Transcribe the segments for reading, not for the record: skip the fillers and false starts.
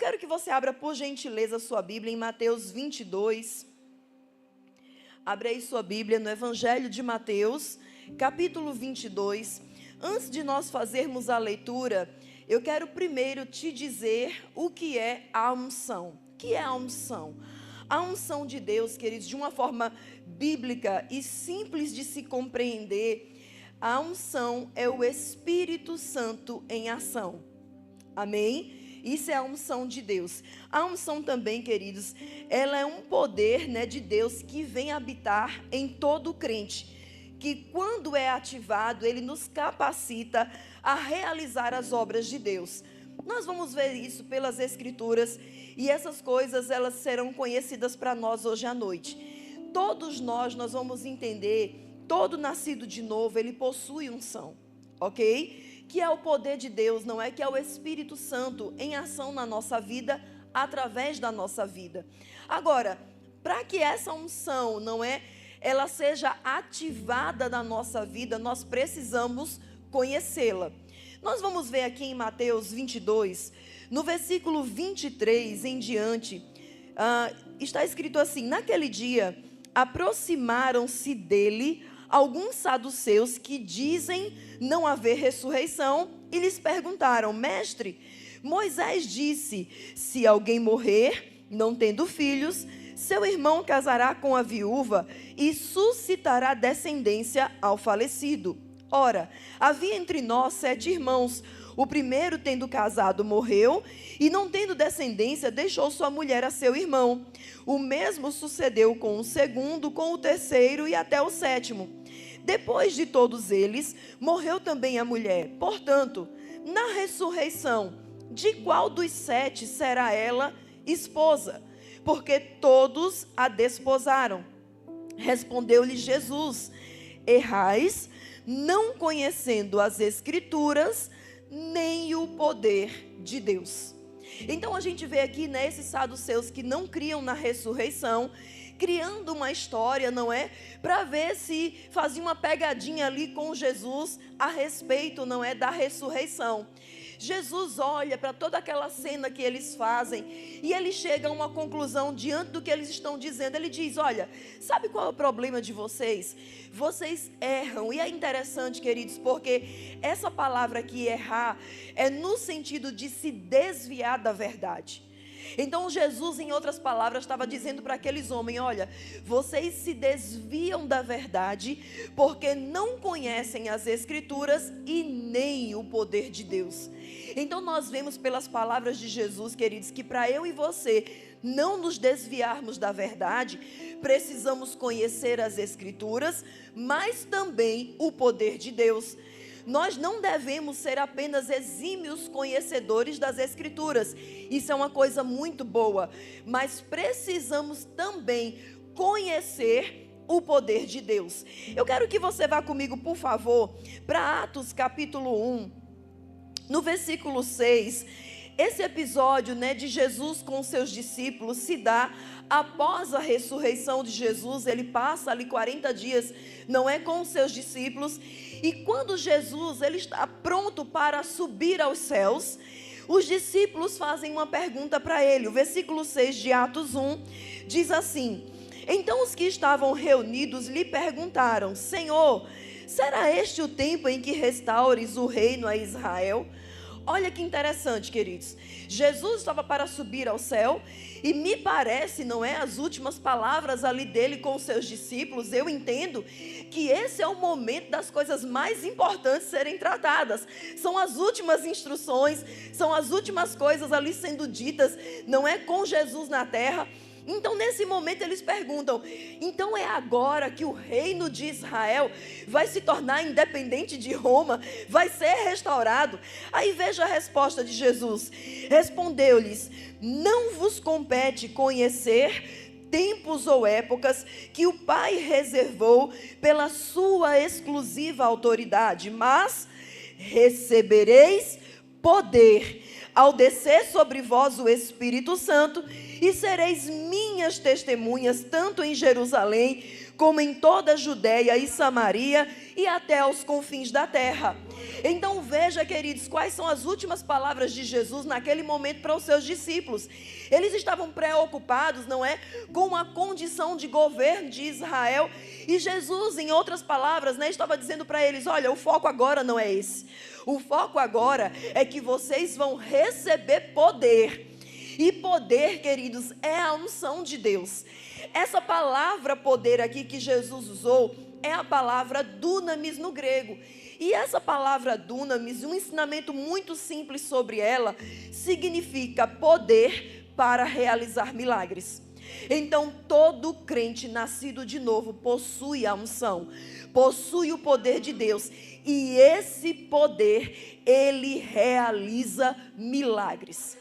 quero que você abra, por gentileza, sua Bíblia em Mateus 22. Abre aí sua Bíblia no Evangelho de Mateus, capítulo 22. Antes de nós fazermos a leitura, eu quero primeiro te dizer o que é a unção. O que é a unção? A unção de Deus, queridos, de uma forma bíblica e simples de se compreender, a unção é o Espírito Santo em ação. Amém? Isso é a unção de Deus. A unção também, queridos, ela é um poder, de Deus que vem habitar em todo crente, que quando é ativado, ele nos capacita a realizar as obras de Deus. Nós vamos ver isso pelas Escrituras e essas coisas, elas serão conhecidas para nós hoje à noite. Todos nós vamos entender, todo nascido de novo, ele possui unção, ok? Que é o poder de Deus, não é? Que é o Espírito Santo em ação na nossa vida, através da nossa vida. Agora, para que essa unção, ela seja ativada na nossa vida, nós precisamos conhecê-la. Nós vamos ver aqui em Mateus 22, no versículo 23 em diante, está escrito assim: naquele dia, aproximaram-se dele alguns saduceus que dizem não haver ressurreição e lhes perguntaram: mestre, Moisés disse, se alguém morrer, não tendo filhos, seu irmão casará com a viúva e suscitará descendência ao falecido. Ora, havia entre nós 7 irmãos. O primeiro, tendo casado, morreu, e não tendo descendência, deixou sua mulher a seu irmão. O mesmo sucedeu com o segundo, com o terceiro e até o 7º. Depois de todos eles, morreu também a mulher. Portanto, na ressurreição, de qual dos 7 será ela esposa? Porque todos a desposaram. Respondeu-lhe Jesus: errais, não conhecendo as Escrituras, nem o poder de Deus. Então a gente vê aqui, esses saduceus que não criam na ressurreição, criando uma história, para ver se fazia uma pegadinha ali com Jesus a respeito, da ressurreição. Jesus olha para toda aquela cena que eles fazem e ele chega a uma conclusão diante do que eles estão dizendo. Ele diz: olha, sabe qual é o problema de vocês? Vocês erram. E é interessante, queridos, porque essa palavra aqui, errar, é no sentido de se desviar da verdade. Então Jesus, em outras palavras, estava dizendo para aqueles homens: olha, vocês se desviam da verdade porque não conhecem as Escrituras e nem o poder de Deus. Então nós vemos pelas palavras de Jesus, queridos, que para eu e você não nos desviarmos da verdade, precisamos conhecer as Escrituras, mas também o poder de Deus. Nós não devemos ser apenas exímios conhecedores das Escrituras. Isso é uma coisa muito boa. Mas precisamos também conhecer o poder de Deus. Eu quero que você vá comigo, por favor, para Atos capítulo 1, no versículo 6. Esse episódio, de Jesus com seus discípulos se dá após a ressurreição de Jesus. Ele passa ali 40 dias, com os seus discípulos. E quando Jesus ele está pronto para subir aos céus, os discípulos fazem uma pergunta para ele. O versículo 6 de Atos 1 diz assim: então os que estavam reunidos lhe perguntaram: Senhor, será este o tempo em que restaures o reino a Israel? Olha que interessante, queridos. Jesus estava para subir ao céu e me parece, as últimas palavras ali dele com os seus discípulos, eu entendo que esse é o momento das coisas mais importantes serem tratadas. São as últimas instruções, são as últimas coisas ali sendo ditas, com Jesus na terra. Então nesse momento eles perguntam: então é agora que o reino de Israel vai se tornar independente de Roma? Vai ser restaurado? Aí veja a resposta de Jesus. Respondeu-lhes: não vos compete conhecer tempos ou épocas que o Pai reservou pela sua exclusiva autoridade, mas recebereis poder ao descer sobre vós o Espírito Santo, e sereis minhas testemunhas, tanto em Jerusalém, como em toda a Judeia e Samaria e até aos confins da terra. Então veja, queridos, quais são as últimas palavras de Jesus naquele momento para os seus discípulos. Eles estavam preocupados, não é, com a condição de governo de Israel. E Jesus, em outras palavras, né, estava dizendo para eles: olha, o foco agora não é esse. O foco agora é que vocês vão receber poder. E poder, queridos, é a unção de Deus. Essa palavra poder aqui que Jesus usou é a palavra dunamis no grego. E essa palavra dunamis, um ensinamento muito simples sobre ela, significa poder para realizar milagres. Então, todo crente nascido de novo possui a unção, possui o poder de Deus. E esse poder, ele realiza milagres.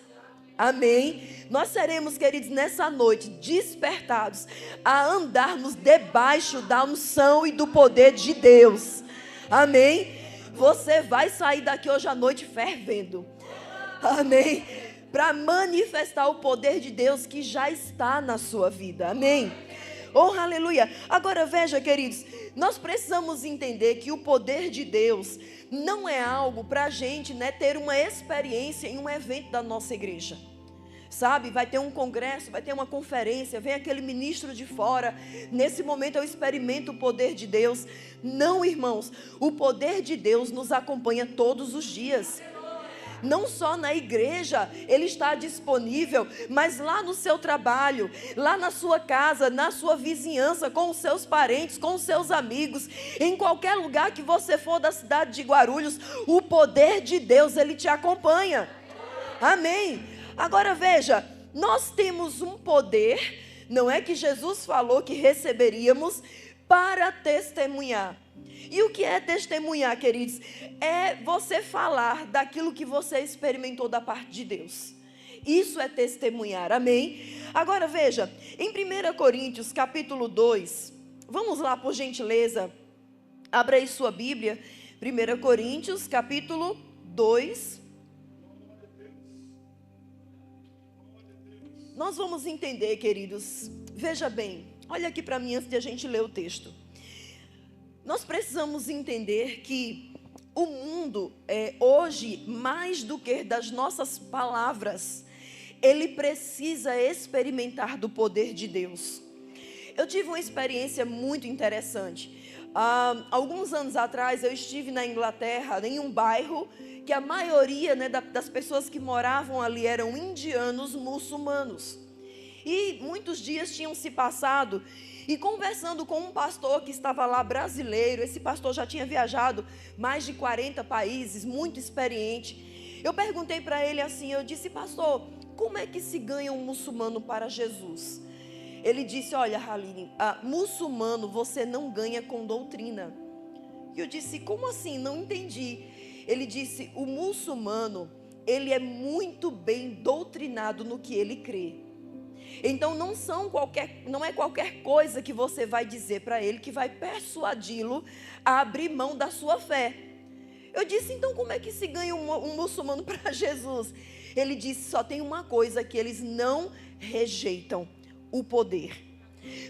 Amém? Nós seremos, queridos, nessa noite, despertados a andarmos debaixo da unção e do poder de Deus. Amém? Você vai sair daqui hoje à noite fervendo. Amém? Para manifestar o poder de Deus que já está na sua vida. Amém? Oh, aleluia. Agora veja, queridos, nós precisamos entender que o poder de Deus não é algo para a gente, né, ter uma experiência em um evento da nossa igreja. Sabe, vai ter um congresso, vai ter uma conferência, vem aquele ministro de fora. Nesse momento eu experimento o poder de Deus. Não, irmãos, o poder de Deus nos acompanha todos os dias. Não só na igreja ele está disponível, mas lá no seu trabalho, lá na sua casa, na sua vizinhança, com os seus parentes, com os seus amigos, em qualquer lugar que você for da cidade de Guarulhos, o poder de Deus, ele te acompanha. Amém? Agora veja, nós temos um poder, não é, que Jesus falou que receberíamos para testemunhar. E o que é testemunhar, queridos? É você falar daquilo que você experimentou da parte de Deus. Isso é testemunhar, amém? Agora veja, em 1 Coríntios capítulo 2, vamos lá por gentileza, abra aí sua Bíblia, 1 Coríntios capítulo 2. Nós vamos entender, queridos, veja bem, olha aqui para mim antes de a gente ler o texto. Nós precisamos entender que o mundo, hoje, mais do que das nossas palavras, ele precisa experimentar do poder de Deus. Eu tive uma experiência muito interessante. Alguns anos atrás, eu estive na Inglaterra, em um bairro que a maioria, né, das pessoas que moravam ali eram indianos muçulmanos. E muitos dias tinham se passado, e conversando com um pastor que estava lá, brasileiro, esse pastor já tinha viajado mais de 40 países, muito experiente. Eu perguntei para ele assim, eu disse: pastor, como é que se ganha um muçulmano para Jesus? Ele disse: olha, Haline, muçulmano você não ganha com doutrina. E eu disse: como assim? Não entendi. Ele disse: o muçulmano, ele é muito bem doutrinado no que ele crê. Então não é qualquer coisa que você vai dizer para ele que vai persuadi-lo a abrir mão da sua fé. Eu disse: então como é que se ganha um muçulmano para Jesus? Ele disse: só tem uma coisa que eles não rejeitam: o poder.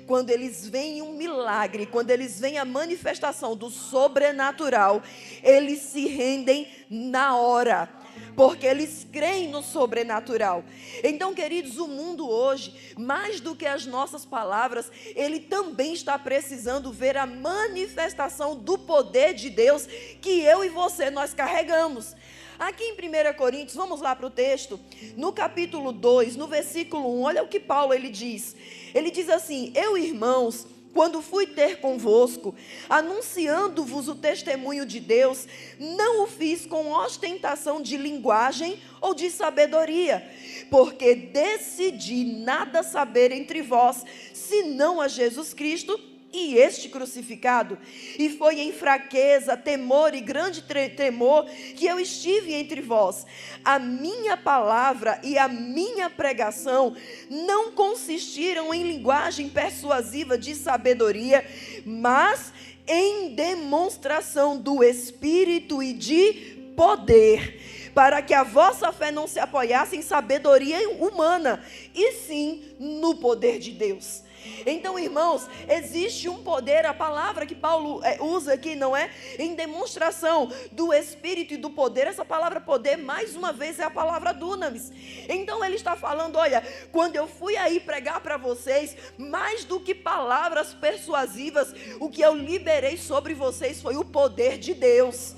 Quando eles veem um milagre, quando eles veem a manifestação do sobrenatural, eles se rendem na hora, porque eles creem no sobrenatural. Então, queridos, o mundo hoje, mais do que as nossas palavras, ele também está precisando ver a manifestação do poder de Deus que eu e você, nós carregamos. Aqui em 1 Coríntios, vamos lá para o texto, no capítulo 2, no versículo 1, olha o que Paulo ele diz. Ele diz assim: eu, irmãos, quando fui ter convosco, anunciando-vos o testemunho de Deus, não o fiz com ostentação de linguagem ou de sabedoria, porque decidi nada saber entre vós, senão a Jesus Cristo e este crucificado. E foi em fraqueza, temor e grande tremor que eu estive entre vós. A minha palavra e a minha pregação não consistiram em linguagem persuasiva de sabedoria, mas em demonstração do Espírito e de poder, para que a vossa fé não se apoiasse em sabedoria humana, e sim no poder de Deus. Então, irmãos, existe um poder, a palavra que Paulo usa aqui, não é? Em demonstração do Espírito e do poder. Essa palavra poder, mais uma vez, é a palavra dunamis. Então, ele está falando, olha, quando eu fui aí pregar para vocês, mais do que palavras persuasivas, o que eu liberei sobre vocês foi o poder de Deus.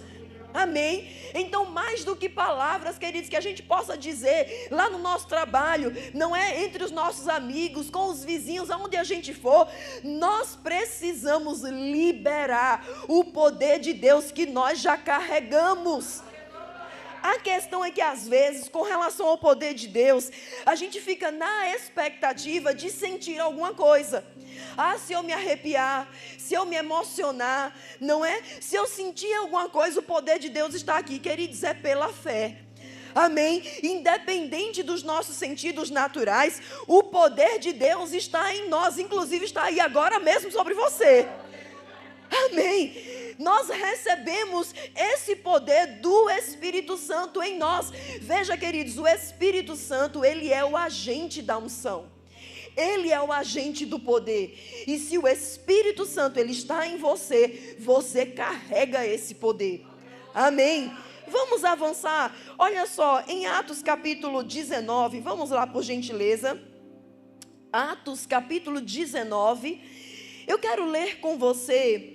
Amém? Então, mais do que palavras, queridos, que a gente possa dizer lá no nosso trabalho, não é? Entre os nossos amigos, com os vizinhos, aonde a gente for, nós precisamos liberar o poder de Deus que nós já carregamos. A questão é que às vezes, com relação ao poder de Deus, a gente fica na expectativa de sentir alguma coisa. Ah, se eu me arrepiar, se eu me emocionar, não é? Se eu sentir alguma coisa, o poder de Deus está aqui. Queridos, é pela fé. Amém? Independente dos nossos sentidos naturais, o poder de Deus está em nós. Inclusive está aí agora mesmo sobre você. Amém? Nós recebemos esse poder do Espírito Santo em nós. Veja, queridos, o Espírito Santo, ele é o agente da unção. Ele é o agente do poder. E se o Espírito Santo ele está em você, você carrega esse poder. Amém? Vamos avançar. Olha só, em Atos capítulo 19, vamos lá por gentileza. Atos capítulo 19. Eu quero ler com você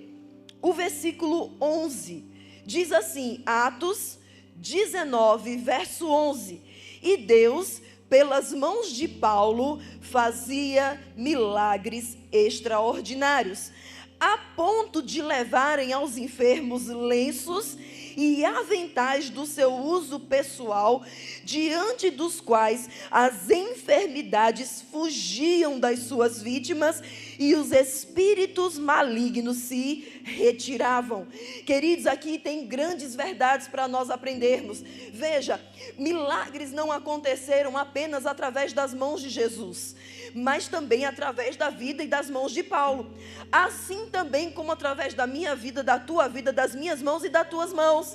o versículo 11. Diz assim, Atos 19, verso 11. E Deus, pelas mãos de Paulo, fazia milagres extraordinários, a ponto de levarem aos enfermos lenços e aventais do seu uso pessoal, diante dos quais as enfermidades fugiam das suas vítimas e os espíritos malignos se retiravam. Queridos, aqui tem grandes verdades para nós aprendermos. Veja, milagres não aconteceram apenas através das mãos de Jesus, mas também através da vida e das mãos de Paulo. Assim também como através da minha vida, da tua vida, das minhas mãos e das tuas mãos.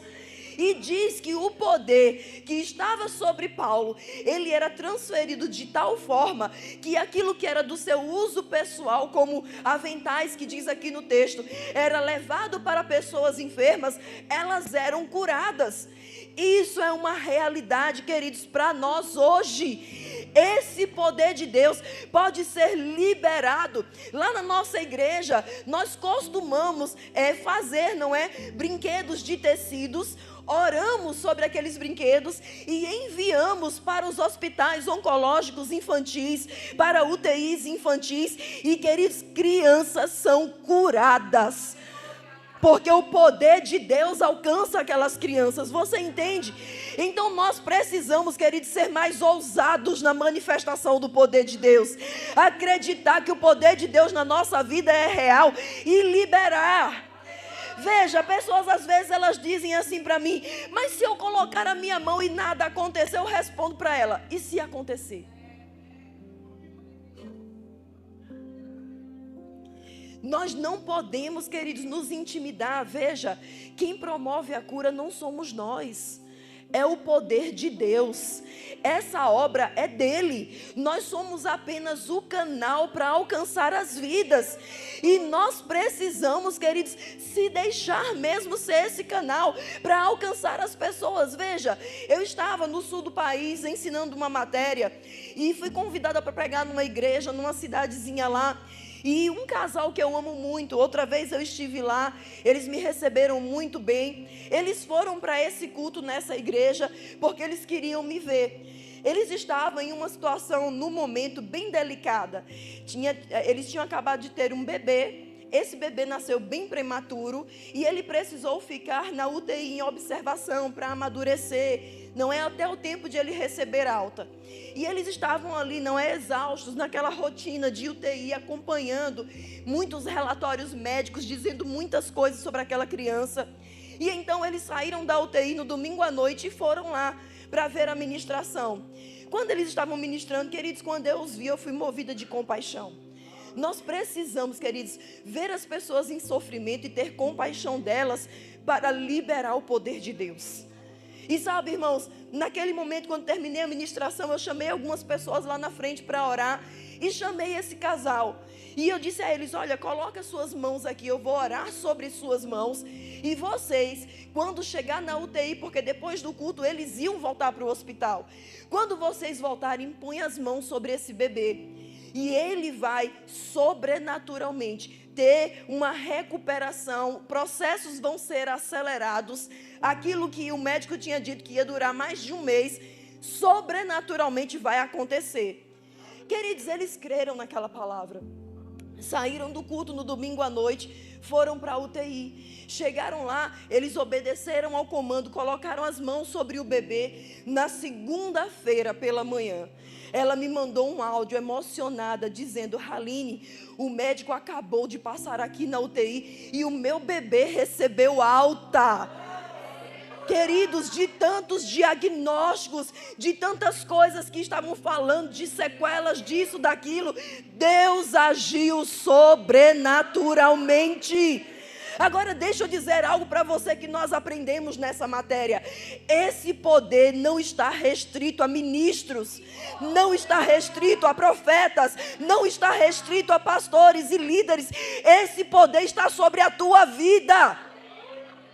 E diz que o poder que estava sobre Paulo, ele era transferido de tal forma que aquilo que era do seu uso pessoal, como aventais que diz aqui no texto, era levado para pessoas enfermas, elas eram curadas. Isso é uma realidade, queridos, para nós hoje. Esse poder de Deus pode ser liberado. Lá na nossa igreja, nós costumamos fazer, não é? Brinquedos de tecidos. Oramos sobre aqueles brinquedos e enviamos para os hospitais oncológicos infantis, para UTIs infantis. E, queridos, crianças são curadas, porque o poder de Deus alcança aquelas crianças, você entende? Então nós precisamos, queridos, ser mais ousados na manifestação do poder de Deus. Acreditar que o poder de Deus na nossa vida é real e liberar. Veja, pessoas às vezes elas dizem assim para mim, mas se eu colocar a minha mão e nada acontecer, eu respondo para ela, e se acontecer? Nós não podemos, queridos, nos intimidar. Veja, quem promove a cura não somos nós, é o poder de Deus. Essa obra é dele. Nós somos apenas o canal para alcançar as vidas. E nós precisamos, queridos, se deixar mesmo ser esse canal para alcançar as pessoas. Veja, eu estava no sul do país ensinando uma matéria e fui convidada para pregar numa igreja, numa cidadezinha lá. E um casal que eu amo muito, outra vez eu estive lá, eles me receberam muito bem. Eles foram para esse culto nessa igreja porque eles queriam me ver. Eles estavam em uma situação, no momento, bem delicada. Eles tinham acabado de ter um bebê. Esse bebê nasceu bem prematuro e ele precisou ficar na UTI em observação para amadurecer. Não é até o tempo de ele receber alta. E eles estavam ali, não é, exaustos, naquela rotina de UTI, acompanhando muitos relatórios médicos, dizendo muitas coisas sobre aquela criança. E então eles saíram da UTI no domingo à noite e foram lá para ver a ministração. Quando eles estavam ministrando, queridos, quando eu os vi, eu fui movida de compaixão. Nós precisamos, queridos, ver as pessoas em sofrimento e ter compaixão delas para liberar o poder de Deus. E sabe, irmãos, naquele momento, quando terminei a ministração, eu chamei algumas pessoas lá na frente para orar. E chamei esse casal. E eu disse a eles: olha, coloca suas mãos aqui, eu vou orar sobre suas mãos. E vocês, quando chegar na UTI, porque depois do culto eles iam voltar para o hospital. Quando vocês voltarem, põe as mãos sobre esse bebê. E ele vai sobrenaturalmente ter uma recuperação, processos vão ser acelerados. Aquilo que o médico tinha dito que ia durar mais de um mês, sobrenaturalmente vai acontecer. Queridos, eles creram naquela palavra. Saíram do culto no domingo à noite, foram para a UTI. Chegaram lá, eles obedeceram ao comando, colocaram as mãos sobre o bebê. Na segunda-feira pela manhã, ela me mandou um áudio emocionada, dizendo: Haline, o médico acabou de passar aqui na UTI e o meu bebê recebeu alta. Queridos, de tantos diagnósticos, de tantas coisas que estavam falando, de sequelas disso, daquilo, Deus agiu sobrenaturalmente. Agora deixa eu dizer algo para você que nós aprendemos nessa matéria. Esse poder não está restrito a ministros, não está restrito a profetas, não está restrito a pastores e líderes. Esse poder está sobre a tua vida.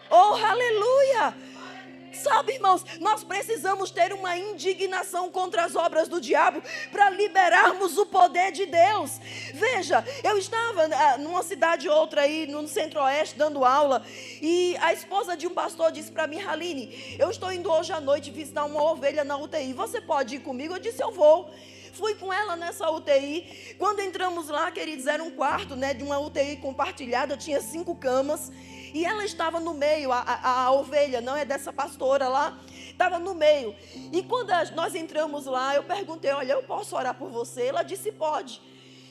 Oh, aleluia! Sabe, irmãos, nós precisamos ter uma indignação contra as obras do diabo para liberarmos o poder de Deus. Veja, eu estava numa cidade ou outra aí, no centro-oeste, dando aula, e a esposa de um pastor disse para mim: Haline, eu estou indo hoje à noite visitar uma ovelha na UTI, você pode ir comigo? Eu disse: eu vou. Fui com ela nessa UTI. Quando entramos lá, queridos, era um quarto, de uma UTI compartilhada, tinha 5 camas. E ela estava no meio, a ovelha, não é dessa pastora lá, estava no meio. E quando nós entramos lá, eu perguntei: olha, eu posso orar por você? Ela disse: pode.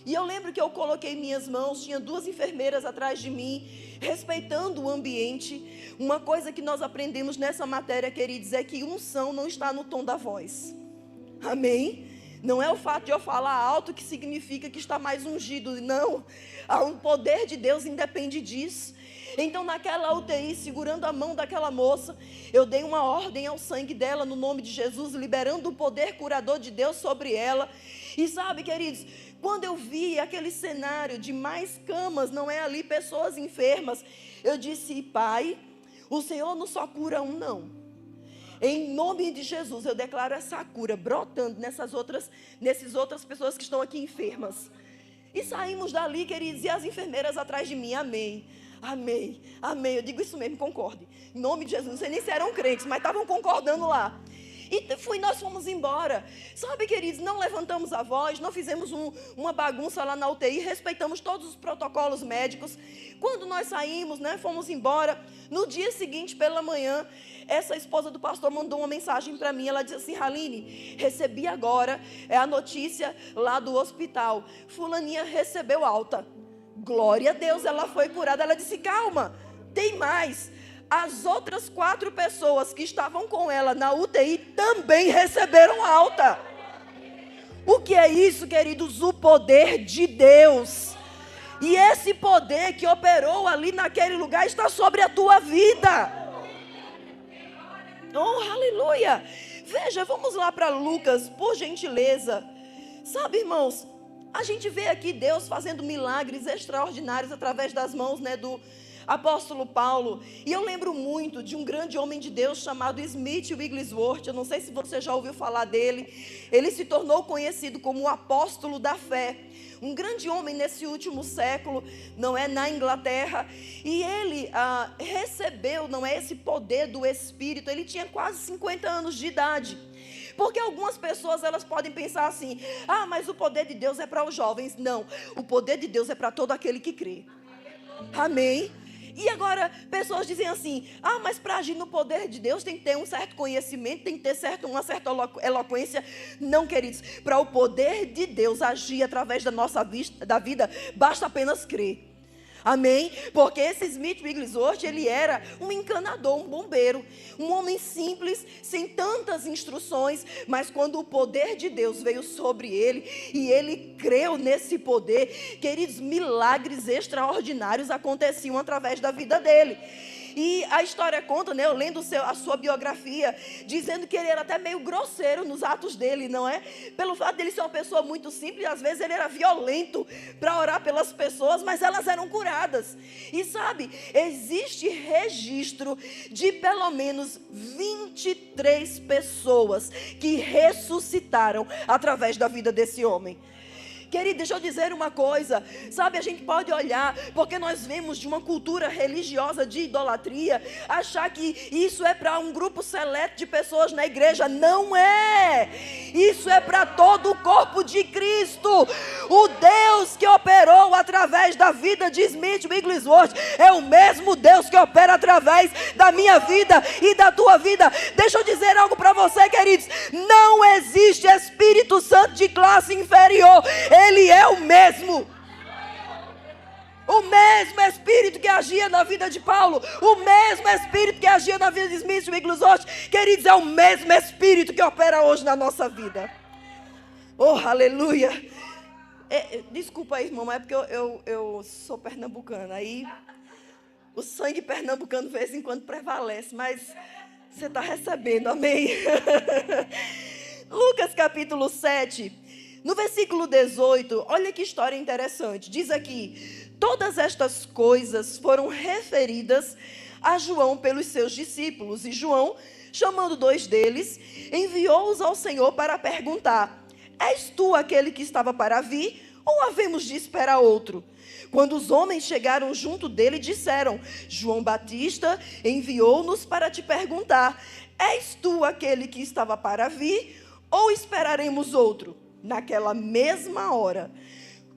E eu lembro que eu coloquei minhas mãos, tinha 2 enfermeiras atrás de mim, respeitando o ambiente. Uma coisa que nós aprendemos nessa matéria, queridos, é que unção não está no tom da voz. Amém? Não é o fato de eu falar alto que significa que está mais ungido. Não, o poder de Deus independe disso. Então naquela UTI, segurando a mão daquela moça, eu dei uma ordem ao sangue dela no nome de Jesus, liberando o poder curador de Deus sobre ela. E sabe, queridos, quando eu vi aquele cenário de mais camas, não é ali pessoas enfermas, eu disse: Pai, o Senhor não só cura um, não. Em nome de Jesus, eu declaro essa cura brotando nessas outras pessoas que estão aqui enfermas. E saímos dali, queridos, e as enfermeiras atrás de mim: amém, amém, amém. Eu digo isso mesmo, concorde. Em nome de Jesus, não sei nem se eram crentes, mas estavam concordando lá. E nós fomos embora. Sabe, queridos, não levantamos a voz, não fizemos uma bagunça lá na UTI, respeitamos todos os protocolos médicos. Quando nós saímos, fomos embora. No dia seguinte, pela manhã, essa esposa do pastor mandou uma mensagem para mim. Ela disse assim: Haline, recebi agora a notícia lá do hospital. Fulaninha recebeu alta. Glória a Deus, ela foi curada. Ela disse: calma, tem mais. As outras 4 pessoas que estavam com ela na UTI também receberam alta. O que é isso, queridos? O poder de Deus. E esse poder que operou ali naquele lugar está sobre a tua vida. Oh, aleluia. Veja, vamos lá para Lucas, por gentileza. Sabe, irmãos, a gente vê aqui Deus fazendo milagres extraordinários através das mãos, do apóstolo Paulo. E eu lembro muito de um grande homem de Deus chamado Smith Wigglesworth. Eu não sei se você já ouviu falar dele. Ele se tornou conhecido como o apóstolo da fé. Um grande homem nesse último século, na Inglaterra. E ele recebeu, esse poder do Espírito. Ele tinha quase 50 anos de idade. Porque algumas pessoas, elas podem pensar assim: mas o poder de Deus é para os jovens. Não, o poder de Deus é para todo aquele que crê. Amém? E agora, pessoas dizem assim: mas para agir no poder de Deus tem que ter um certo conhecimento, tem que ter uma certa eloquência. Não, queridos, para o poder de Deus agir através da nossa vida, basta apenas crer. Amém? Porque esse Smith Wigglesworth, ele era um encanador, um bombeiro, um homem simples, sem tantas instruções, mas quando o poder de Deus veio sobre ele, e ele creu nesse poder, queridos, milagres extraordinários aconteciam através da vida dele. E a história conta, né, eu lendo a sua biografia, dizendo que ele era até meio grosseiro nos atos dele, não é? Pelo fato dele ser uma pessoa muito simples, às vezes ele era violento para orar pelas pessoas, mas elas eram curadas. E sabe, existe registro de pelo menos 23 pessoas que ressuscitaram através da vida desse homem. Querido, deixa eu dizer uma coisa, sabe, a gente pode olhar, porque nós vemos de uma cultura religiosa de idolatria, achar que isso é para um grupo seleto de pessoas na igreja. Não é, isso é para todo o corpo de Cristo. O Deus que operou através da vida de Smith Wigglesworth é o mesmo Deus que opera através da minha vida e da tua vida. Deixa eu dizer algo para você, queridos, não existe Espírito Santo de classe inferior. Ele é o mesmo Espírito que agia na vida de Paulo, o mesmo Espírito que agia na vida de Smith Wigglesworth, queridos, é o mesmo Espírito que opera hoje na nossa vida. Oh, aleluia. Desculpa aí, irmão, é porque eu sou pernambucana, aí o sangue pernambucano de vez em quando prevalece, mas você está recebendo, amém? Lucas capítulo 7, no versículo 18, olha que história interessante. Diz aqui: todas estas coisas foram referidas a João pelos seus discípulos. E João, chamando 2 deles, enviou-os ao Senhor para perguntar: és tu aquele que estava para vir, ou havemos de esperar outro? Quando os homens chegaram junto dele, disseram: João Batista enviou-nos para te perguntar: és tu aquele que estava para vir, ou esperaremos outro? Naquela mesma hora,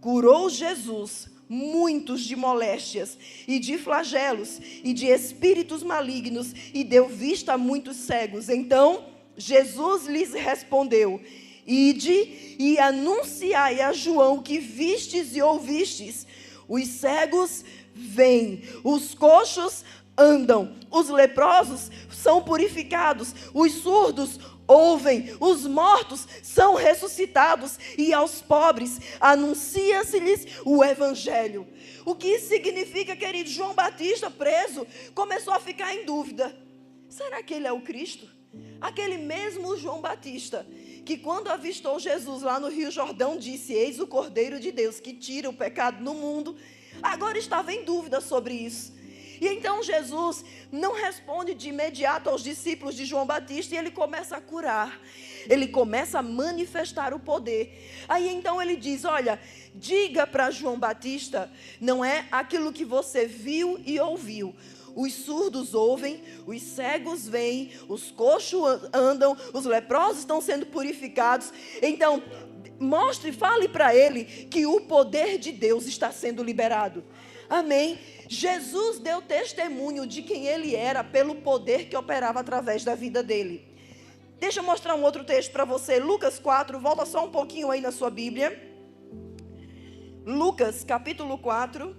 curou Jesus muitos de moléstias e de flagelos e de espíritos malignos, e deu vista a muitos cegos. Então Jesus lhes respondeu: ide e anunciai a João que vistes e ouvistes: os cegos veem, os coxos andam, os leprosos são purificados, os surdos ouvem, os mortos são ressuscitados, e aos pobres anuncia-se-lhes o evangelho. O que isso significa, querido? João Batista, preso, começou a ficar em dúvida: será que ele é o Cristo? Aquele mesmo João Batista que, quando avistou Jesus lá no Rio Jordão, disse: eis o Cordeiro de Deus que tira o pecado do mundo, agora estava em dúvida sobre isso. E então Jesus não responde de imediato aos discípulos de João Batista, e ele começa a curar, ele começa a manifestar o poder. Aí então ele diz: olha, diga para João Batista, não é aquilo que você viu e ouviu. Os surdos ouvem, os cegos veem, os coxos andam, os leprosos estão sendo purificados. Então mostre, fale para ele que o poder de Deus está sendo liberado. Amém? Jesus deu testemunho de quem ele era pelo poder que operava através da vida dele. Deixa eu mostrar um outro texto para você. Lucas 4, volta só um pouquinho aí na sua Bíblia. Lucas capítulo 4.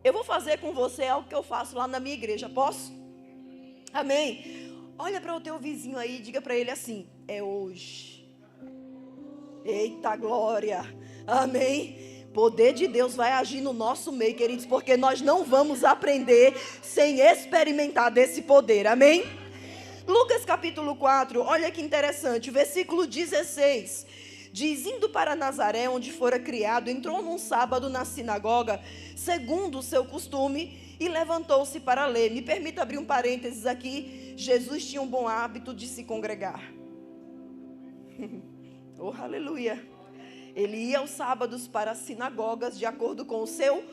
Eu vou fazer com você algo que eu faço lá na minha igreja, posso? Amém? Olha para o teu vizinho aí e diga para ele assim: é hoje. Eita glória, amém? Poder de Deus vai agir no nosso meio, queridos, porque nós não vamos aprender sem experimentar desse poder, amém? Lucas capítulo 4, olha que interessante, versículo 16, diz: indo para Nazaré, onde fora criado, entrou num sábado na sinagoga, segundo o seu costume, e levantou-se para ler. Me permita abrir um parênteses aqui. Jesus tinha um bom hábito de se congregar. Oh, aleluia. Ele ia aos sábados para as sinagogas de acordo com o seu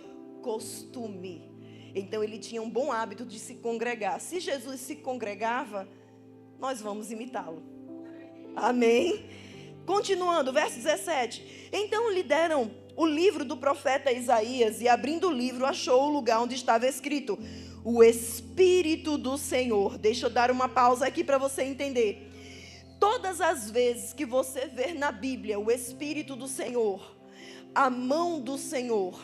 costume. Então ele tinha um bom hábito de se congregar. Se Jesus se congregava, nós vamos imitá-lo. Amém? Continuando, verso 17. Então lhe deram o livro do profeta Isaías, e abrindo o livro achou o lugar onde estava escrito: o Espírito do Senhor. Deixa eu dar uma pausa aqui para você entender. Todas as vezes que você ver na Bíblia o Espírito do Senhor, a mão do Senhor,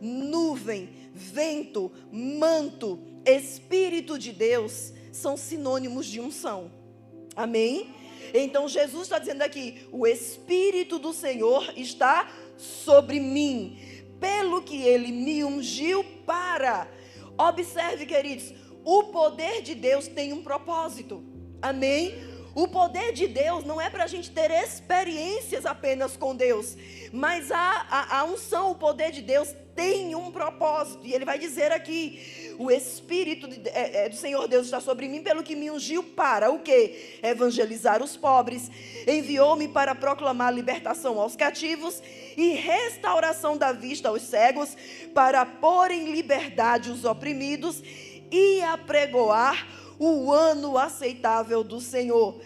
nuvem, vento, manto, Espírito de Deus, são sinônimos de unção. Amém? Então Jesus está dizendo aqui: o Espírito do Senhor está sobre mim, pelo que ele me ungiu para. Observe, queridos, o poder de Deus tem um propósito. Amém? O poder de Deus não é para a gente ter experiências apenas com Deus, mas a unção, o poder de Deus tem um propósito. E ele vai dizer aqui: o Espírito do Senhor Deus está sobre mim, pelo que me ungiu para o quê? Evangelizar os pobres. Enviou-me para proclamar libertação aos cativos e restauração da vista aos cegos, para pôr em liberdade os oprimidos e apregoar o ano aceitável do Senhor.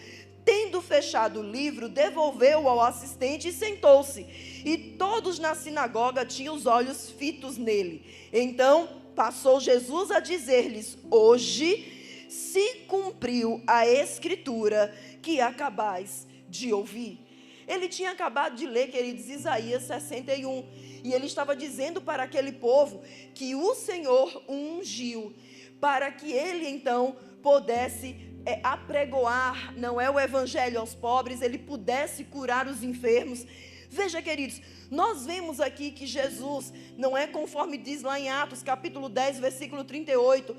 Tendo fechado o livro, devolveu-o ao assistente e sentou-se. E todos na sinagoga tinham os olhos fitos nele. Então passou Jesus a dizer-lhes: hoje se cumpriu a escritura que acabais de ouvir. Ele tinha acabado de ler, queridos, Isaías 61. E ele estava dizendo para aquele povo que o Senhor o ungiu, para que ele então pudesse apregoar, não é o evangelho aos pobres, ele pudesse curar os enfermos. Veja, queridos, nós vemos aqui que Jesus, não é conforme diz lá em Atos capítulo 10, versículo 38,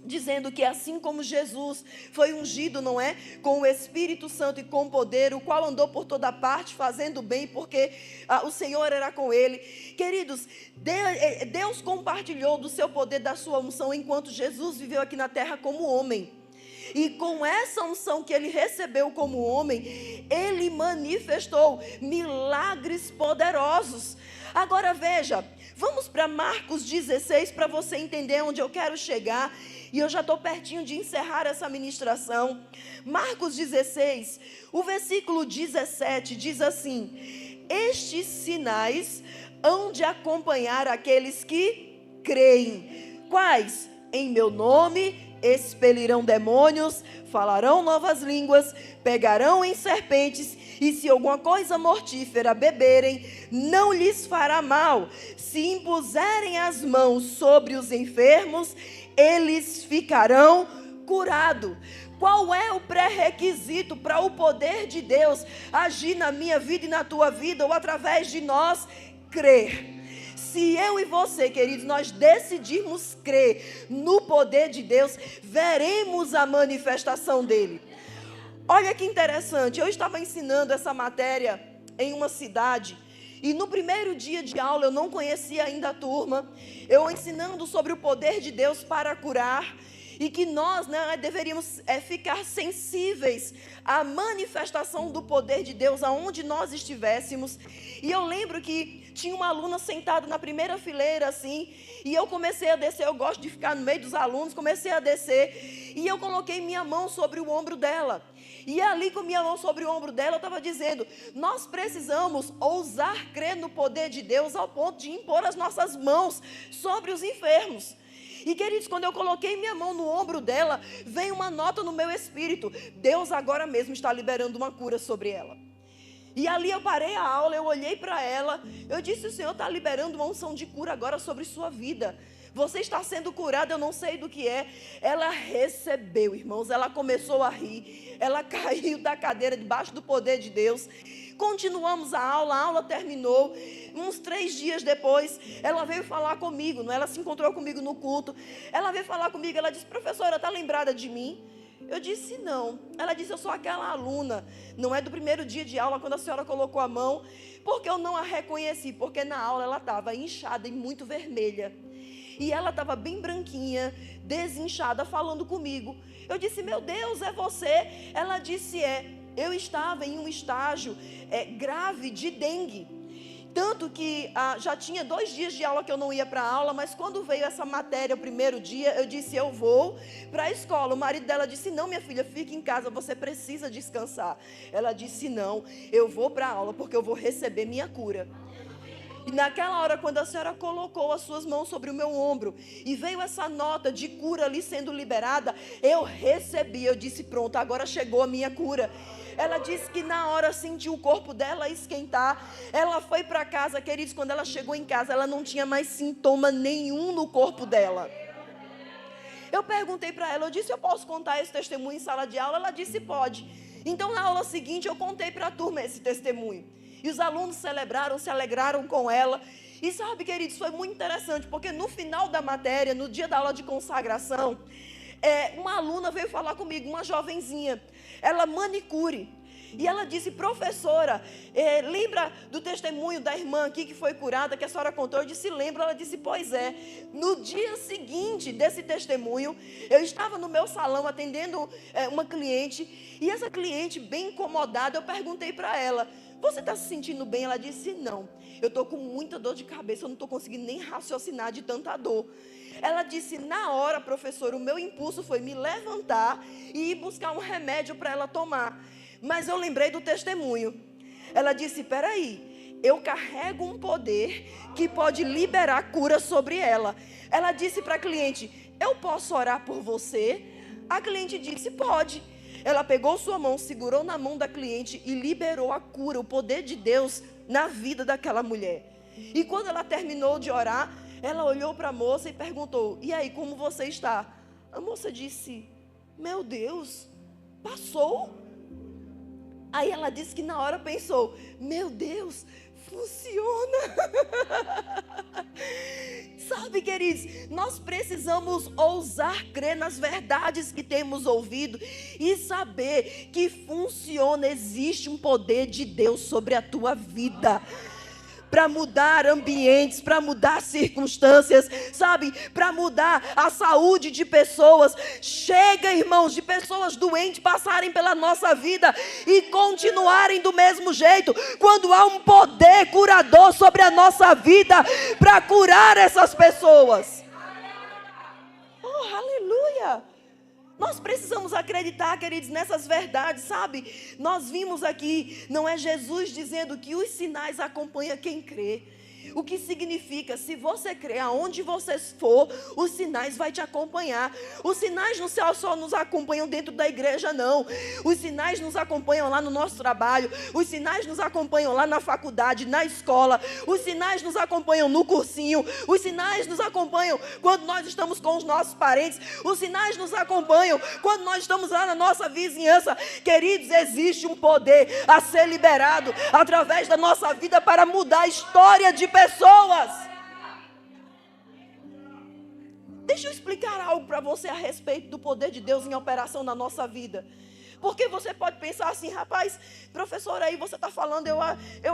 dizendo que assim como Jesus foi ungido, não é, com o Espírito Santo e com poder, o qual andou por toda parte fazendo bem, porque o Senhor era com ele. Queridos, Deus compartilhou do seu poder, da sua unção, enquanto Jesus viveu aqui na terra como homem. E com essa unção que ele recebeu como homem, ele manifestou milagres poderosos. Agora veja, vamos para Marcos 16 para você entender onde eu quero chegar. E eu já estou pertinho de encerrar essa ministração. Marcos 16, o versículo 17 diz assim: estes sinais hão de acompanhar aqueles que creem. Quais? Em meu nome expelirão demônios, falarão novas línguas, pegarão em serpentes, e se alguma coisa mortífera beberem, não lhes fará mal. Se impuserem as mãos sobre os enfermos, eles ficarão curados. Qual é o pré-requisito para o poder de Deus agir na minha vida e na tua vida, ou através de nós? Crer. Se eu e você, queridos, nós decidirmos crer no poder de Deus, veremos a manifestação dele. Olha que interessante, eu estava ensinando essa matéria em uma cidade, e no primeiro dia de aula eu não conhecia ainda a turma, eu ensinando sobre o poder de Deus para curar, e que nós deveríamos ficar sensíveis à manifestação do poder de Deus aonde nós estivéssemos. E eu lembro que tinha uma aluna sentada na primeira fileira assim, e eu comecei a descer. Eu gosto de ficar no meio dos alunos, comecei a descer, e eu coloquei minha mão sobre o ombro dela. E ali, com minha mão sobre o ombro dela, eu estava dizendo: nós precisamos ousar crer no poder de Deus ao ponto de impor as nossas mãos sobre os enfermos. E, queridos, quando eu coloquei minha mão no ombro dela, veio uma nota no meu espírito: Deus agora mesmo está liberando uma cura sobre ela. E ali eu parei a aula, eu olhei para ela, eu disse: o Senhor está liberando uma unção de cura agora sobre sua vida. Você está sendo curada, eu não sei do que é. Ela recebeu, irmãos, ela começou a rir, ela caiu da cadeira debaixo do poder de Deus. Continuamos a aula terminou. Uns 3 dias depois, ela veio falar comigo, ela se encontrou comigo no culto. Ela veio falar comigo, ela disse: professora, está lembrada de mim? Eu disse: não. Ela disse: eu sou aquela aluna, não é do primeiro dia de aula, quando a senhora colocou a mão, porque eu não a reconheci, porque na aula ela estava inchada e muito vermelha. E ela estava bem branquinha, desinchada, falando comigo. Eu disse: meu Deus, é você? Ela disse: é. Eu estava em um estágio grave de dengue. Tanto que já tinha 2 dias de aula que eu não ia para a aula, mas quando veio essa matéria o primeiro dia, eu disse: eu vou para a escola. O marido dela disse: não, minha filha, fique em casa, você precisa descansar. Ela disse: não, eu vou para a aula porque eu vou receber minha cura. E naquela hora, quando a senhora colocou as suas mãos sobre o meu ombro e veio essa nota de cura ali sendo liberada, eu recebi. Eu disse: pronto, agora chegou a minha cura. Ela disse que na hora sentiu o corpo dela esquentar. Ela foi para casa, queridos. Quando ela chegou em casa, ela não tinha mais sintoma nenhum no corpo dela. Eu perguntei para ela, eu disse: eu posso contar esse testemunho em sala de aula? Ela disse: pode. Então na aula seguinte eu contei para a turma esse testemunho. E os alunos celebraram, se alegraram com ela. E sabe, queridos, foi muito interessante, porque no final da matéria, no dia da aula de consagração, uma aluna veio falar comigo, uma jovenzinha, ela manicure. E ela disse: professora, lembra do testemunho da irmã aqui que foi curada, que a senhora contou? Eu disse: lembro. Ela disse: pois é, no dia seguinte desse testemunho, eu estava no meu salão atendendo uma cliente, e essa cliente bem incomodada, eu perguntei para ela: você está se sentindo bem? Ela disse: não, eu estou com muita dor de cabeça, eu não estou conseguindo nem raciocinar de tanta dor. Ela disse: na hora, professor, o meu impulso foi me levantar e ir buscar um remédio para ela tomar. Mas eu lembrei do testemunho. Ela disse: peraí, eu carrego um poder que pode liberar cura sobre ela. Ela disse para a cliente: eu posso orar por você? A cliente disse: pode. Ela pegou sua mão, segurou na mão da cliente e liberou a cura, o poder de Deus na vida daquela mulher. E quando ela terminou de orar, ela olhou para a moça e perguntou: e aí, como você está? A moça disse: meu Deus, passou? Aí ela disse que na hora pensou: meu Deus, funciona. Sabe, queridos, nós precisamos ousar crer nas verdades que temos ouvido e saber que funciona, existe um poder de Deus sobre a tua vida. Para mudar ambientes, para mudar circunstâncias, sabe? Para mudar a saúde de pessoas. Chega, irmãos, de pessoas doentes passarem pela nossa vida e continuarem do mesmo jeito, quando há um poder curador sobre a nossa vida para curar essas pessoas. Oh, aleluia! Nós precisamos acreditar, queridos, nessas verdades, sabe? Nós vimos aqui, não é Jesus dizendo que os sinais acompanham quem crê. O que significa, se você crê, aonde você for, os sinais vão te acompanhar. Os sinais não só nos acompanham dentro da igreja, não. Os sinais nos acompanham lá no nosso trabalho. Os sinais nos acompanham lá na faculdade, na escola. Os sinais nos acompanham no cursinho. Os sinais nos acompanham quando nós estamos com os nossos parentes. Os sinais nos acompanham quando nós estamos lá na nossa vizinhança. Queridos, existe um poder a ser liberado através da nossa vida para mudar a história de pessoas. Deixa eu explicar algo para você a respeito do poder de Deus em operação na nossa vida. Porque você pode pensar assim: rapaz, professor, aí você está falando, eu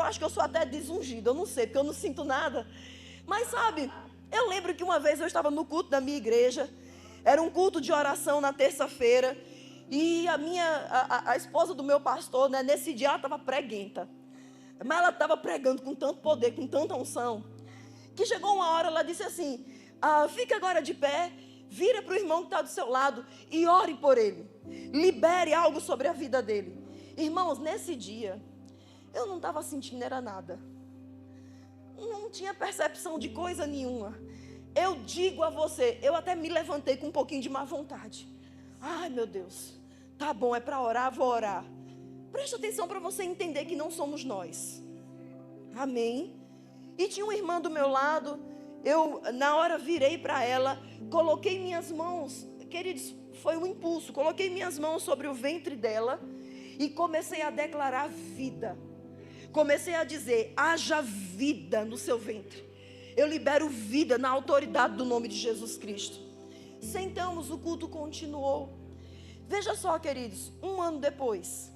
acho que eu sou até desungido. Eu não sei, porque eu não sinto nada. Mas sabe, eu lembro que uma vez eu estava no culto da minha igreja. Era um culto de oração na terça-feira. E a esposa do meu pastor, né, nesse dia ela estava preguenta. Mas ela estava pregando com tanto poder, com tanta unção, que chegou uma hora, ela disse assim: fica agora de pé, vira para o irmão que está do seu lado e ore por ele. Libere algo sobre a vida dele. Irmãos, nesse dia, eu não estava sentindo era nada. Não tinha percepção de coisa nenhuma. Eu digo a você, eu até me levantei com um pouquinho de má vontade. Ai, meu Deus, tá bom, é para orar, vou orar. Preste atenção para você entender que não somos nós. Amém? E tinha uma irmã do meu lado. Eu, na hora, virei para ela. Coloquei minhas mãos. Queridos, foi um impulso. Coloquei minhas mãos sobre o ventre dela. E comecei a declarar vida. Comecei a dizer: haja vida no seu ventre. Eu libero vida na autoridade do nome de Jesus Cristo. Sentamos, o culto continuou. Veja só, queridos, um ano depois,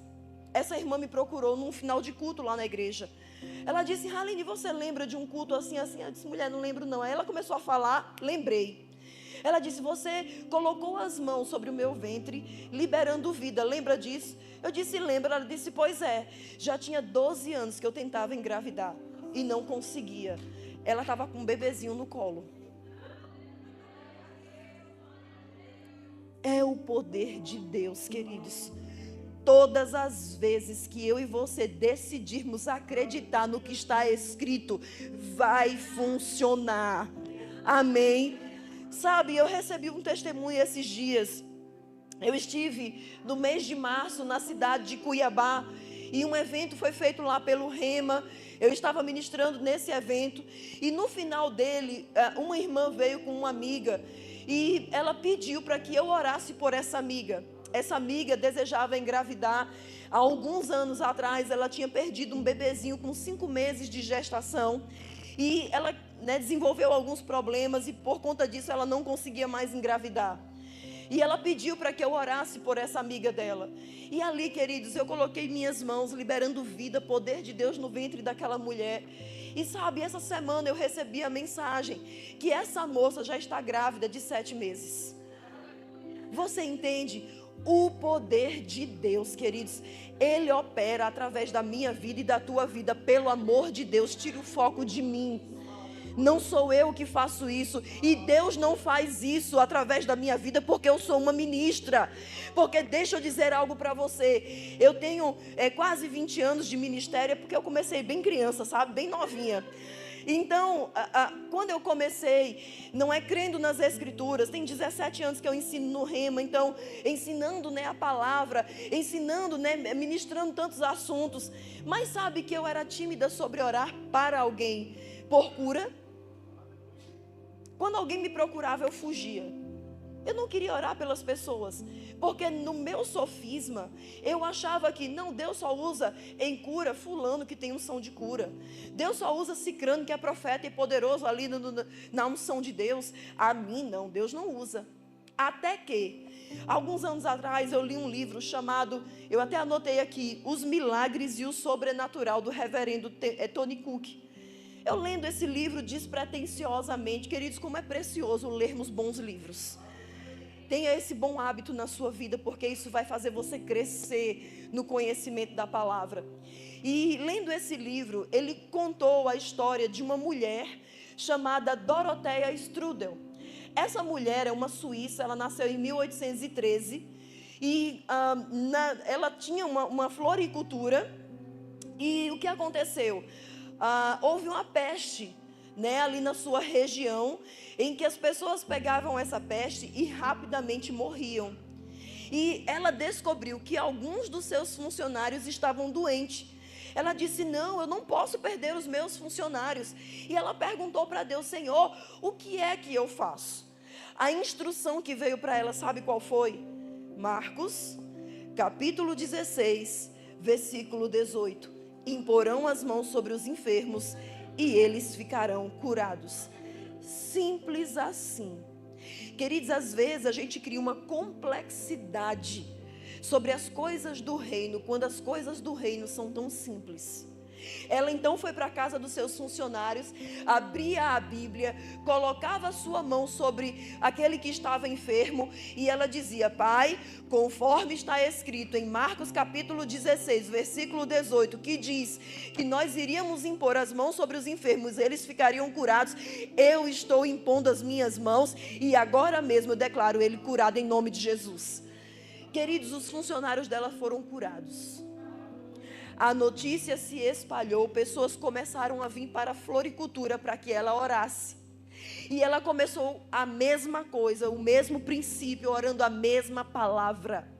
essa irmã me procurou num final de culto lá na igreja. Ela disse: Haline, você lembra de um culto assim, assim? Eu disse: mulher, não lembro não. Aí ela começou a falar, lembrei. Ela disse: você colocou as mãos sobre o meu ventre, liberando vida, lembra disso? Eu disse: lembro. Ela disse: pois é, já tinha 12 anos que eu tentava engravidar e não conseguia. Ela estava com um bebezinho no colo. É o poder de Deus, queridos. Todas as vezes que eu e você decidirmos acreditar no que está escrito, vai funcionar. Amém? Sabe, eu recebi um testemunho esses dias. Eu estive no mês de março na cidade de Cuiabá. E um evento foi feito lá pelo Rema. Eu estava ministrando nesse evento. E no final dele, uma irmã veio com uma amiga. E ela pediu para que eu orasse por essa amiga. Essa amiga desejava engravidar. Há alguns anos atrás, ela tinha perdido um bebezinho com 5 meses de gestação. E ela, desenvolveu alguns problemas e por conta disso ela não conseguia mais engravidar. E ela pediu para que eu orasse por essa amiga dela. E ali, queridos, eu coloquei minhas mãos, liberando vida, poder de Deus no ventre daquela mulher. E sabe, essa semana eu recebi a mensagem que essa moça já está grávida de 7 meses. Você entende? O poder de Deus, queridos, Ele opera através da minha vida e da tua vida. Pelo amor de Deus, tira o foco de mim. Não sou eu que faço isso. E Deus não faz isso através da minha vida porque eu sou uma ministra. Porque deixa eu dizer algo para você. Eu tenho quase 20 anos de ministério porque eu comecei bem criança, sabe? Bem novinha. Então, quando eu comecei, não é crendo nas escrituras, tem 17 anos que eu ensino no Rema, então, ensinando a palavra, ensinando, ministrando tantos assuntos, mas sabe que eu era tímida sobre orar para alguém por cura? Quando alguém me procurava, eu fugia. Eu não queria orar pelas pessoas, porque no meu sofisma, eu achava que não, Deus só usa em cura fulano que tem unção de cura. Deus só usa cicrano que é profeta e poderoso ali na unção de Deus. A mim não, Deus não usa. Até que, alguns anos atrás, eu li um livro chamado, eu até anotei aqui, Os Milagres e o Sobrenatural, do reverendo Tony Cook. Eu lendo esse livro despretensiosamente, queridos, como é precioso lermos bons livros. Tenha esse bom hábito na sua vida, porque isso vai fazer você crescer no conhecimento da palavra. E lendo esse livro, ele contou a história de uma mulher chamada Dorothea Strudel. Essa mulher é uma suíça, ela nasceu em 1813 e ela tinha uma floricultura. E o que aconteceu? Houve uma peste, ali na sua região, em que as pessoas pegavam essa peste e rapidamente morriam. E ela descobriu que alguns dos seus funcionários estavam doentes. Ela disse, não, eu não posso perder os meus funcionários. E ela perguntou para Deus, Senhor, o que é que eu faço? A instrução que veio para ela, sabe qual foi? Marcos, capítulo 16, versículo 18. Imporão as mãos sobre os enfermos e eles ficarão curados. Simples assim. Queridos, às vezes a gente cria uma complexidade sobre as coisas do reino, quando as coisas do reino são tão simples. Ela então foi para a casa dos seus funcionários, abria a Bíblia, colocava a sua mão sobre aquele que estava enfermo e ela dizia, Pai, conforme está escrito em Marcos capítulo 16, versículo 18, que diz que nós iríamos impor as mãos sobre os enfermos, eles ficariam curados, eu estou impondo as minhas mãos e agora mesmo eu declaro ele curado em nome de Jesus. Queridos, os funcionários dela foram curados. A notícia se espalhou, pessoas começaram a vir para a floricultura para que ela orasse. E ela começou a mesma coisa, o mesmo princípio, orando a mesma palavra.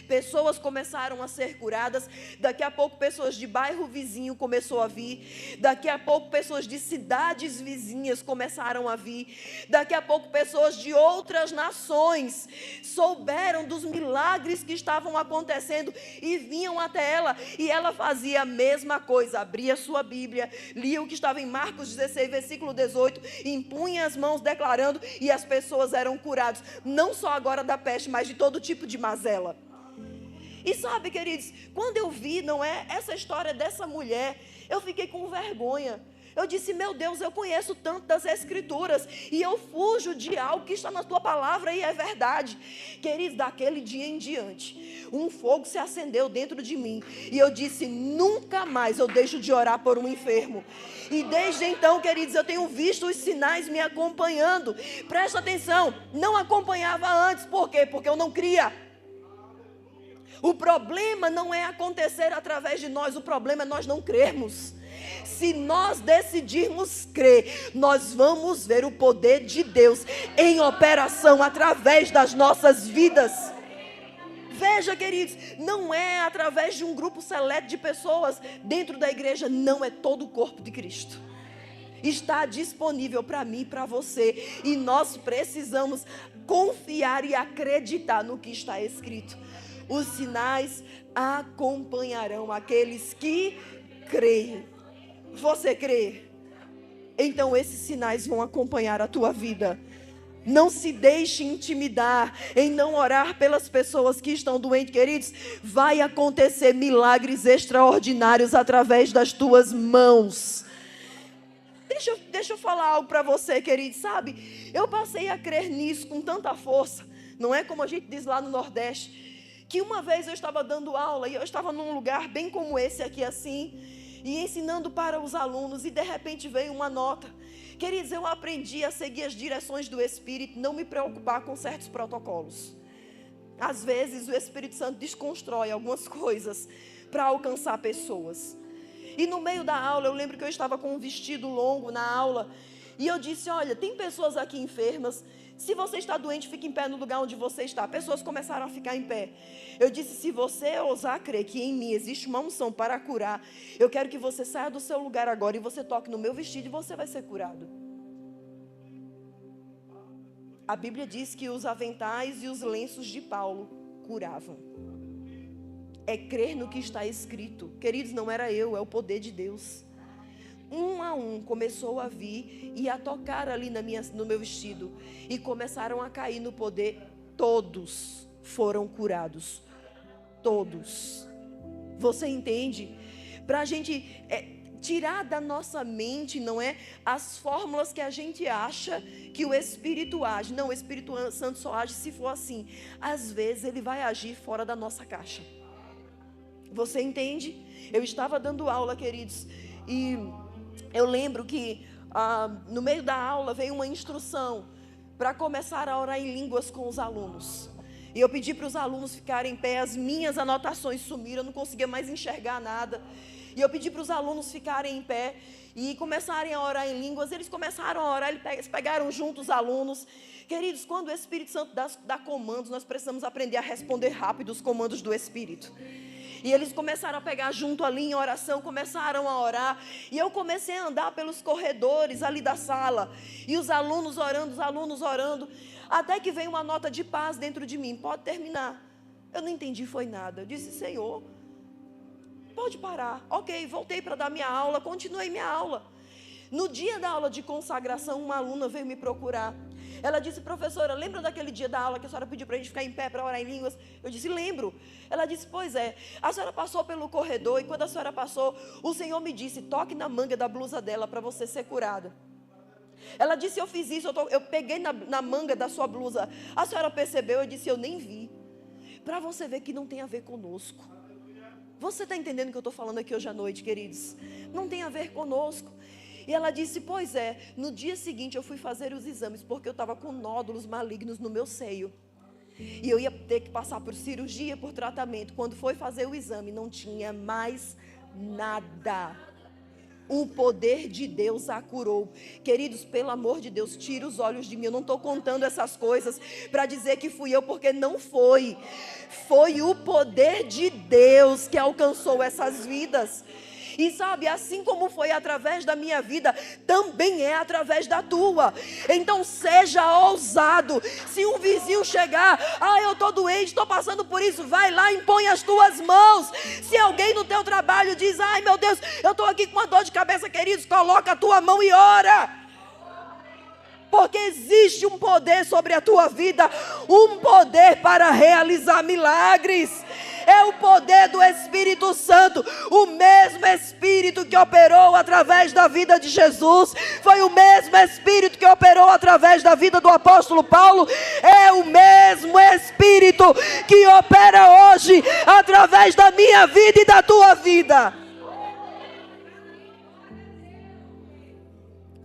Pessoas começaram a ser curadas, daqui a pouco pessoas de bairro vizinho começou a vir, daqui a pouco pessoas de cidades vizinhas começaram a vir, daqui a pouco pessoas de outras nações souberam dos milagres que estavam acontecendo e vinham até ela, e ela fazia a mesma coisa, abria sua Bíblia, lia o que estava em Marcos 16, versículo 18, impunha as mãos declarando e as pessoas eram curadas, não só agora da peste, mas de todo tipo de mazela. E sabe, queridos, quando eu vi, essa história dessa mulher, eu fiquei com vergonha. Eu disse, meu Deus, eu conheço tanto das escrituras e eu fujo de algo que está na tua palavra e é verdade. Queridos, daquele dia em diante, um fogo se acendeu dentro de mim e eu disse, nunca mais eu deixo de orar por um enfermo. E desde então, queridos, eu tenho visto os sinais me acompanhando. Presta atenção, não acompanhava antes, por quê? Porque eu não cria. O problema não é acontecer através de nós, o problema é nós não crermos. Se nós decidirmos crer, nós vamos ver o poder de Deus em operação através das nossas vidas. Veja, queridos, não é através de um grupo seleto de pessoas dentro da igreja, não, é todo o corpo de Cristo. Está disponível para mim e para você, e nós precisamos confiar e acreditar no que está escrito. Os sinais acompanharão aqueles que creem. Você crê? Então esses sinais vão acompanhar a tua vida. Não se deixe intimidar em não orar pelas pessoas que estão doentes, queridos. Vai acontecer milagres extraordinários através das tuas mãos. Deixa eu falar algo para você, querido. Sabe, eu passei a crer nisso com tanta força. Não é como a gente diz lá no Nordeste, que uma vez eu estava dando aula e eu estava num lugar bem como esse aqui assim, e ensinando para os alunos, e de repente veio uma nota. Queridos, eu aprendi a seguir as direções do Espírito, não me preocupar com certos protocolos. Às vezes o Espírito Santo desconstrói algumas coisas para alcançar pessoas. E no meio da aula, eu lembro que eu estava com um vestido longo na aula, e eu disse, olha, tem pessoas aqui enfermas, se você está doente, fique em pé no lugar onde você está. Pessoas começaram a ficar em pé. Eu disse, se você ousar crer que em mim existe uma unção para curar, eu quero que você saia do seu lugar agora e você toque no meu vestido e você vai ser curado. A Bíblia diz que os aventais e os lenços de Paulo curavam. É crer no que está escrito. Queridos, não era eu, é o poder de Deus. Um a um começou a vir e a tocar ali no meu vestido. E começaram a cair no poder. Todos foram curados. Todos. Você entende? Para a gente tirar da nossa mente, não é? As fórmulas que a gente acha que o Espírito age. Não, o Espírito Santo só age se for assim. Às vezes ele vai agir fora da nossa caixa. Você entende? Eu estava dando aula, queridos, e eu lembro que no meio da aula veio uma instrução para começar a orar em línguas com os alunos. E eu pedi para os alunos ficarem em pé, as minhas anotações sumiram, eu não conseguia mais enxergar nada. E eu pedi para os alunos ficarem em pé e começarem a orar em línguas. Eles começaram a orar, eles pegaram junto os alunos. Queridos, quando o Espírito Santo dá comandos, nós precisamos aprender a responder rápido os comandos do Espírito. E eles começaram a pegar junto ali em oração, começaram a orar. E eu comecei a andar pelos corredores ali da sala. E os alunos orando. Até que veio uma nota de paz dentro de mim. Pode terminar. Eu não entendi, foi nada. Eu disse, Senhor, pode parar. Ok, voltei para dar minha aula, continuei minha aula. No dia da aula de consagração, uma aluna veio me procurar. Ela disse, professora, lembra daquele dia da aula que a senhora pediu para a gente ficar em pé para orar em línguas? Eu disse, lembro. Ela disse, pois é, a senhora passou pelo corredor e quando a senhora passou, o Senhor me disse, toque na manga da blusa dela para você ser curada. Ela disse, eu fiz isso, eu peguei na manga da sua blusa. A senhora percebeu? Eu disse, eu nem vi. Para você ver que não tem a ver conosco. Você está entendendo o que eu estou falando aqui hoje à noite, queridos? Não tem a ver conosco. E ela disse, pois é, no dia seguinte eu fui fazer os exames, porque eu estava com nódulos malignos no meu seio. E eu ia ter que passar por cirurgia, por tratamento. Quando foi fazer o exame, não tinha mais nada. O poder de Deus a curou. Queridos, pelo amor de Deus, tira os olhos de mim. Eu não estou contando essas coisas para dizer que fui eu, porque não foi. Foi o poder de Deus que alcançou essas vidas. E sabe, assim como foi através da minha vida, também é através da tua. Então seja ousado. Se um vizinho chegar, eu estou doente, estou passando por isso, vai lá, impõe as tuas mãos. Se alguém no teu trabalho diz, meu Deus, eu estou aqui com uma dor de cabeça, queridos, coloca a tua mão e ora. Porque existe um poder sobre a tua vida, um poder para realizar milagres. É o poder do Espírito Santo. O mesmo Espírito que operou através da vida de Jesus foi o mesmo Espírito que operou através da vida do apóstolo Paulo. É o mesmo Espírito que opera hoje através da minha vida e da tua vida.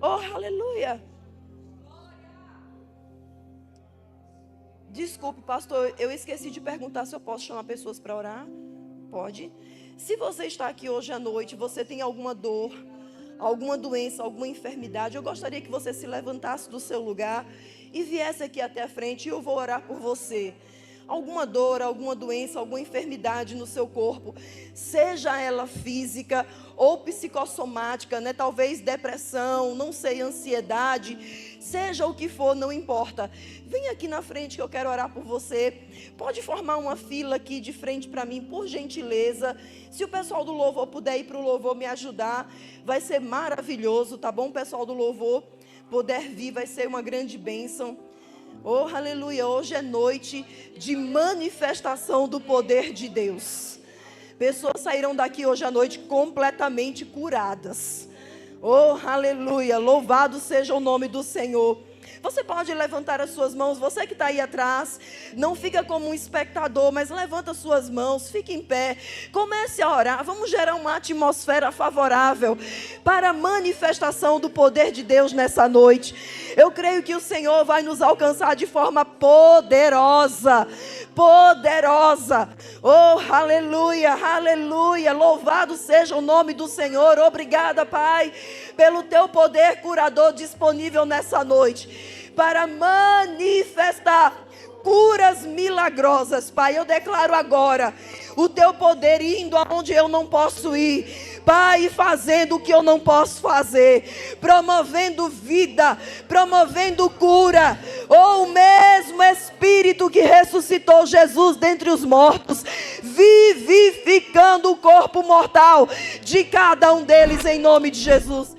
Oh, aleluia. Desculpe, pastor, eu esqueci de perguntar se eu posso chamar pessoas para orar. Pode. Se você está aqui hoje à noite, você tem alguma dor, alguma doença, alguma enfermidade, eu gostaria que você se levantasse do seu lugar e viesse aqui até a frente e eu vou orar por você. alguma dor, alguma doença, alguma enfermidade no seu corpo, seja ela física ou psicossomática, né? Talvez depressão, não sei, ansiedade, seja o que for, não importa. Vem aqui na frente que eu quero orar por você. Pode formar uma fila aqui de frente para mim, por gentileza. Se o pessoal do louvor puder ir para o louvor me ajudar, vai ser maravilhoso, tá bom? O pessoal do louvor puder vir, vai ser uma grande bênção. Oh, aleluia, hoje é noite de manifestação do poder de Deus. Pessoas saíram daqui hoje à noite completamente curadas. Oh, aleluia, louvado seja o nome do Senhor. Você pode levantar as suas mãos, você que está aí atrás, não fica como um espectador, mas levanta as suas mãos, fique em pé, comece a orar, vamos gerar uma atmosfera favorável para a manifestação do poder de Deus nessa noite. Eu creio que o Senhor vai nos alcançar de forma poderosa, poderosa. Oh, aleluia, aleluia, louvado seja o nome do Senhor. Obrigada, Pai, pelo teu poder curador disponível nessa noite, para manifestar curas milagrosas, Pai. Eu declaro agora o teu poder indo aonde eu não posso ir, Pai, fazendo o que eu não posso fazer, promovendo vida, promovendo cura. Oh, o mesmo Espírito que ressuscitou Jesus dentre os mortos, vivificando o corpo mortal de cada um deles em nome de Jesus.